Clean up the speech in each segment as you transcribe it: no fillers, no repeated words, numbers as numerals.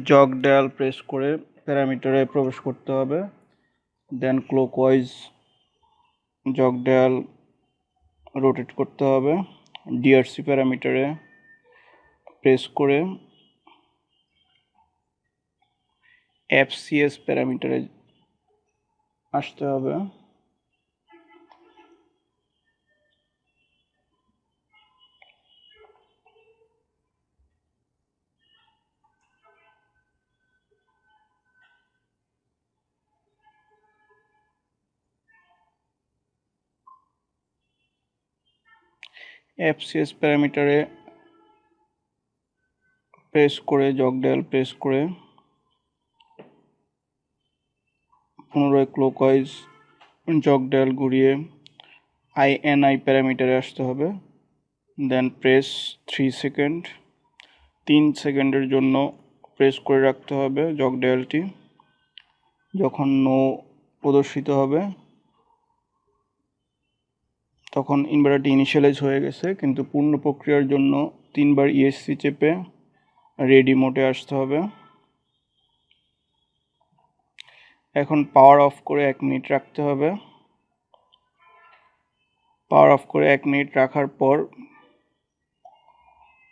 Jug dial press করে প্যারামিটারে প্রবেশ করতে হবে। দেন ক্লকওয়াইজ জগ ডায়াল রোটেট করতে হবে। ডিআরসি প্যারামিটারে প্রেস করে এফসিএস প্যারামিটারে আসতে হবে। এফসিএস প্যারামিটারে প্রেস করে জগ ডায়াল প্রেস করে পুনরায় ক্লকওয়াইজ জগ ডায়াল ঘুরিয়ে আইএনআই প্যারামিটারে আসতে হবে। দেন প্রেস 3 সেকেন্ড, 3 সেকেন্ডের জন্য প্রেস করে রাখতে হবে জগ ডায়ালটি। যখন নো প্রদর্শিত হবে তখন ইনভার্টারটি ইনিশিয়ালাইজ হয়ে গেছে, কিন্তু পূর্ণ প্রক্রিয়ার জন্য 3 বার ইএসসি চেপে রেডি মোডে আসতে হবে। এখন পাওয়ার অফ করে 1 মিনিট রাখতে হবে। পাওয়ার অফ করে 1 মিনিট রাখার পর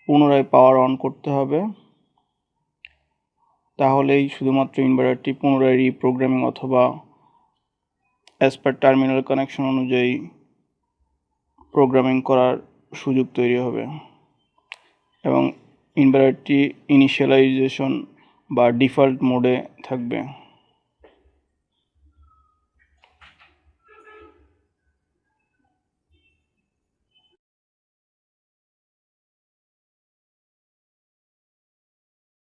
পুনরায় পাওয়ার অন করতে হবে। তাহলেই শুধুমাত্র ইনভার্টারটি পুনরায় রিপ্রোগ্রামিং অথবা অ্যাজ পার টার্মিনাল কানেকশন অনুযায়ী প্রোগ্রামিং করার সুযোগ তৈরি হবে এবং ইনভার্টারটি ইনিশিয়ালাইজেশন বা ডিফল্ট মোডে থাকবে।